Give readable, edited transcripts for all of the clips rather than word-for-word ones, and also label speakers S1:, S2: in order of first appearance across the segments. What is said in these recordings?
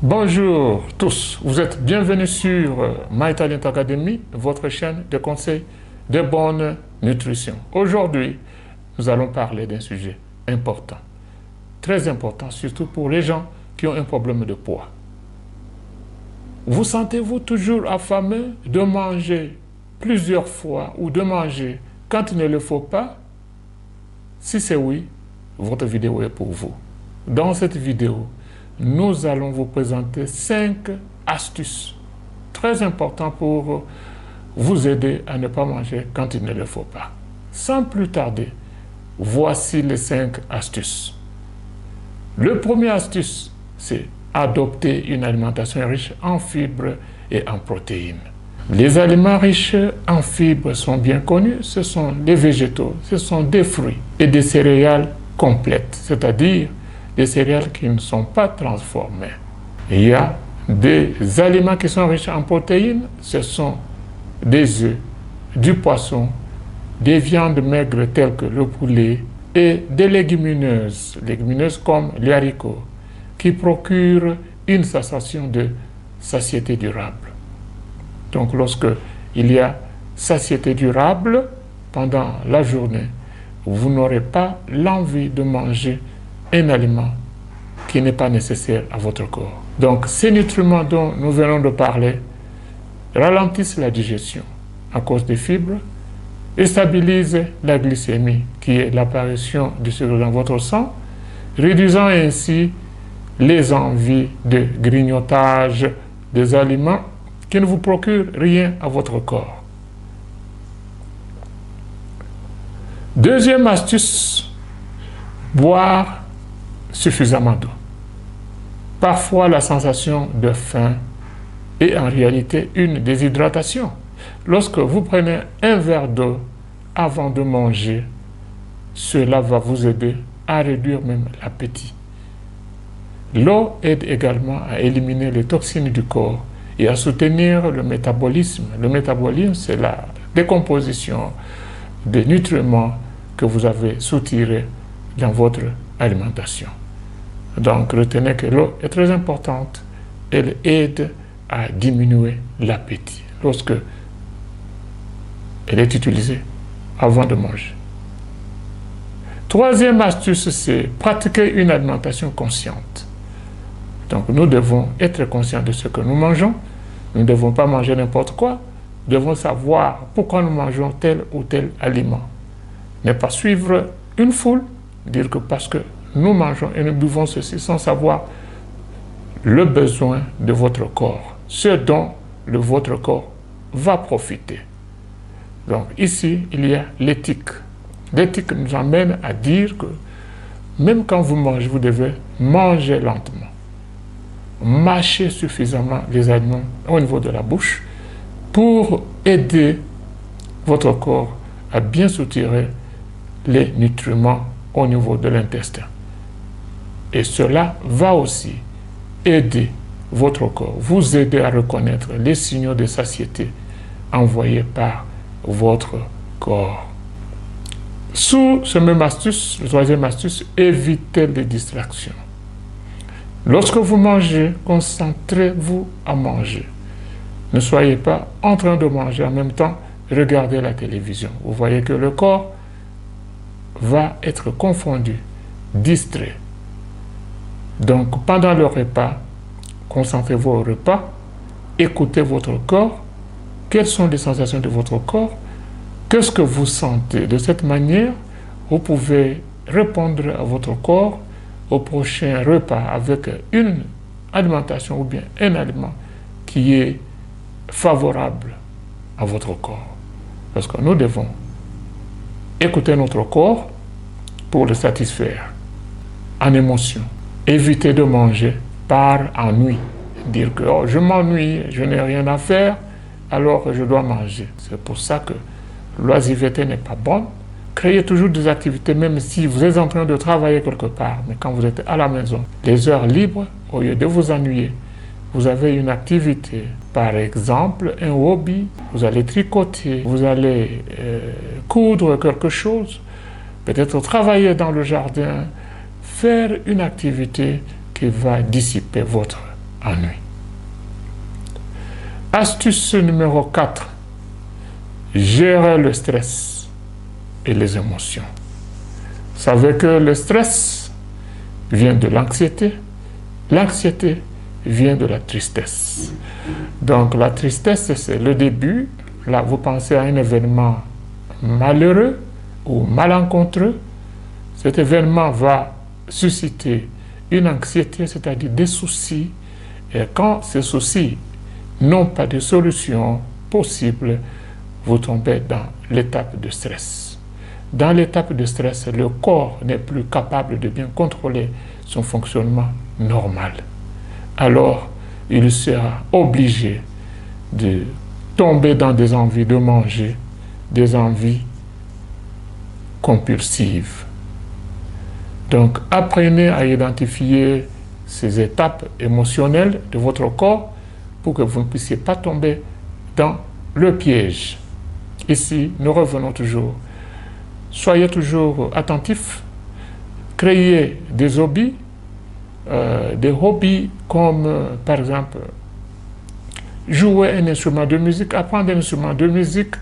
S1: Bonjour tous, vous êtes bienvenus sur My Talent Academy, votre chaîne de conseils de bonne nutrition. Aujourd'hui, nous allons parler d'un sujet important, très important, surtout pour les gens qui ont un problème de poids. Vous sentez-vous toujours affamé de manger plusieurs fois ou de manger quand il ne le faut pas? Si c'est oui, votre vidéo est pour vous. Dans cette vidéo, nous allons vous présenter 5 astuces très importantes pour vous aider à ne pas manger quand il ne le faut pas. Sans plus tarder, voici les 5 astuces. Le premier astuce, c'est adopter une alimentation riche en fibres et en protéines. Les aliments riches en fibres sont bien connus, ce sont des végétaux, ce sont des fruits et des céréales complètes, c'est-à-dire des céréales qui ne sont pas transformées. Il y a des aliments qui sont riches en protéines, ce sont des œufs, du poisson, des viandes maigres telles que le poulet et des légumineuses comme les haricots, qui procurent une sensation de satiété durable. Donc lorsque il y a satiété durable pendant la journée, vous n'aurez pas l'envie de manger un aliment qui n'est pas nécessaire à votre corps. Donc, ces nutriments dont nous venons de parler ralentissent la digestion à cause des fibres et stabilisent la glycémie, qui est l'apparition du sucre dans votre sang, réduisant ainsi les envies de grignotage des aliments qui ne vous procurent rien à votre corps. Deuxième astuce, boire suffisamment d'eau. Parfois, la sensation de faim est en réalité une déshydratation. Lorsque vous prenez un verre d'eau avant de manger, cela va vous aider à réduire même l'appétit. L'eau aide également à éliminer les toxines du corps et à soutenir le métabolisme. Le métabolisme, c'est la décomposition des nutriments que vous avez soutirés dans votre alimentation. Donc, retenez que l'eau est très importante. Elle aide à diminuer l'appétit lorsque elle est utilisée avant de manger. Troisième astuce, c'est pratiquer une alimentation consciente. Donc, nous devons être conscients de ce que nous mangeons. Nous ne devons pas manger n'importe quoi. Nous devons savoir pourquoi nous mangeons tel ou tel aliment. Ne pas suivre une foule, dire que parce que nous mangeons et nous buvons ceci sans savoir le besoin de votre corps, ce dont votre corps va profiter. Donc ici, il y a l'éthique. L'éthique nous amène à dire que même quand vous mangez, vous devez manger lentement. Mâcher suffisamment les aliments au niveau de la bouche pour aider votre corps à bien soutirer les nutriments au niveau de l'intestin. Et cela va aussi aider votre corps, vous aider à reconnaître les signaux de satiété envoyés par votre corps. Sous ce même astuce, la troisième astuce, évitez les distractions. Lorsque vous mangez, concentrez-vous à manger. Ne soyez pas en train de manger en même temps, regardez la télévision. Vous voyez que le corps va être confondu, distrait. Donc, pendant le repas, concentrez-vous au repas, écoutez votre corps, quelles sont les sensations de votre corps, qu'est-ce que vous sentez. De cette manière, vous pouvez répondre à votre corps au prochain repas avec une alimentation ou bien un aliment qui est favorable à votre corps. Parce que nous devons écouter notre corps pour le satisfaire en émotion. Éviter de manger par ennui. Dire que oh, je m'ennuie, je n'ai rien à faire, alors je dois manger. C'est pour ça que l'oisiveté n'est pas bonne. Créez toujours des activités, même si vous êtes en train de travailler quelque part, mais quand vous êtes à la maison, les heures libres, au lieu de vous ennuyer, vous avez une activité, par exemple un hobby, vous allez tricoter, vous allez coudre quelque chose, peut-être travailler dans le jardin, faire une activité qui va dissiper votre ennui. Astuce numéro 4. Gérer le stress et les émotions. Vous savez que le stress vient de l'anxiété. L'anxiété vient de la tristesse. Donc la tristesse, c'est le début. Là, vous pensez à un événement malheureux ou malencontreux. Cet événement va susciter une anxiété, c'est-à-dire des soucis. Et quand ces soucis n'ont pas de solution possible, vous tombez dans l'étape de stress. Dans l'étape de stress, le corps n'est plus capable de bien contrôler son fonctionnement normal. Alors, il sera obligé de tomber dans des envies de manger, des envies compulsives. Donc, apprenez à identifier ces étapes émotionnelles de votre corps pour que vous ne puissiez pas tomber dans le piège. Ici, nous revenons toujours. Soyez toujours attentifs. Créez des hobbies comme, par exemple, jouer un instrument de musique, apprendre un instrument de musique,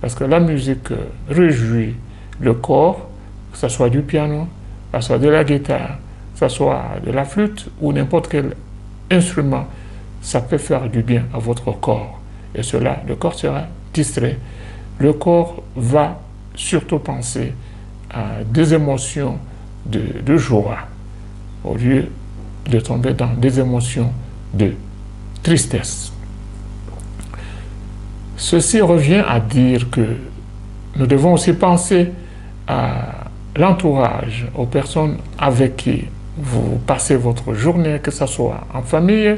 S1: parce que la musique réjouit le corps, que ce soit du piano, que ce soit de la guitare, que ce soit de la flûte ou n'importe quel instrument, ça peut faire du bien à votre corps. Et cela, le corps sera distrait. Le corps va surtout penser à des émotions de joie, au lieu de tomber dans des émotions de tristesse. Ceci revient à dire que nous devons aussi penser à l'entourage, aux personnes avec qui vous passez votre journée, que ce soit en famille,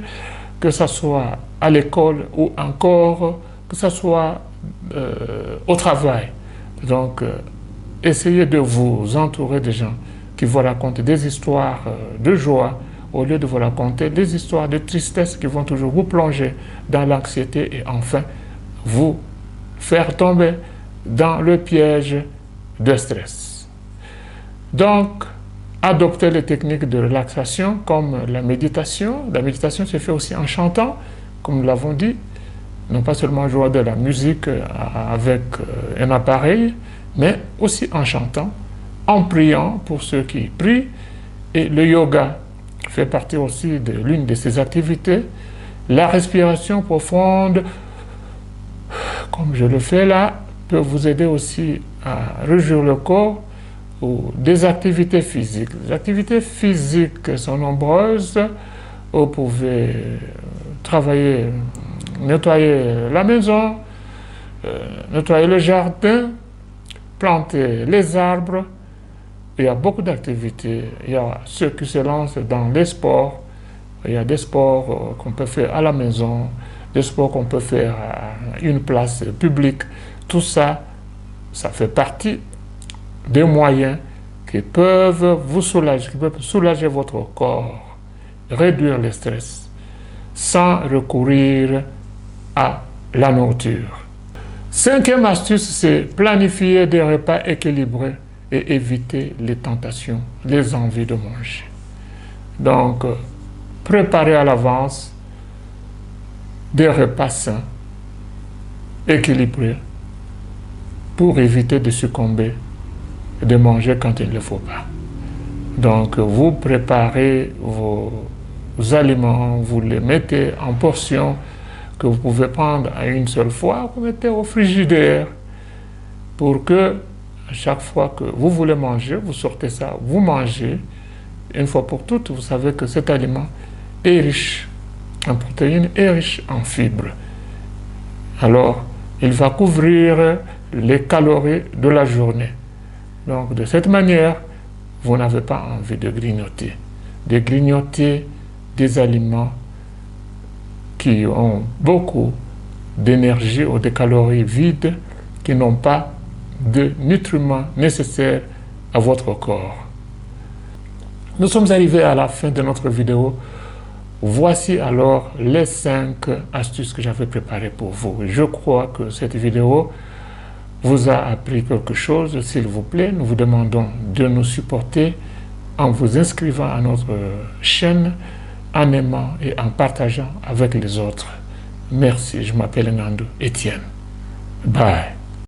S1: que ce soit à l'école ou encore que ce soit au travail. Donc, essayez de vous entourer de gens qui vous racontent des histoires de joie au lieu de vous raconter des histoires de tristesse qui vont toujours vous plonger dans l'anxiété et enfin vous faire tomber dans le piège de stress. Donc, adoptez les techniques de relaxation comme la méditation. La méditation se fait aussi en chantant, comme nous l'avons dit, non pas seulement jouer de la musique avec un appareil, mais aussi en chantant, en priant pour ceux qui prient. Et le yoga fait partie aussi de l'une de ces activités. La respiration profonde, comme je le fais là, peut vous aider aussi à réjouir le corps ou des activités physiques. Les activités physiques sont nombreuses. Vous pouvez travailler, nettoyer la maison, nettoyer le jardin, planter les arbres. Il y a beaucoup d'activités. Il y a ceux qui se lancent dans les sports. Il y a des sports qu'on peut faire à la maison, des sports qu'on peut faire à une place publique. Tout ça, ça fait partie des moyens qui peuvent vous soulager, qui peuvent soulager votre corps, réduire le stress, sans recourir à la nourriture. Cinquième astuce, c'est planifier des repas équilibrés et éviter les tentations, les envies de manger. Donc, préparez à l'avance des repas sains, équilibrés, pour éviter de succomber et de manger quand il ne le faut pas. Donc, vous préparez vos aliments, vous les mettez en portions que vous pouvez prendre à une seule fois, vous mettez au frigidaire pour que à chaque fois que vous voulez manger, vous sortez ça, vous mangez. Une fois pour toutes, vous savez que cet aliment est riche en protéines et riche en fibres. Alors, il va couvrir les calories de la journée. Donc, de cette manière, vous n'avez pas envie de grignoter des aliments qui ont beaucoup d'énergie ou de calories vides, qui n'ont pas de nutriments nécessaires à votre corps. Nous sommes arrivés à la fin de notre vidéo. Voici alors les 5 astuces que j'avais préparées pour vous. Je crois que cette vidéo vous a appris quelque chose. S'il vous plaît, nous vous demandons de nous supporter en vous inscrivant à notre chaîne, en aimant et en partageant avec les autres. Merci, je m'appelle Nando Etienne. Bye.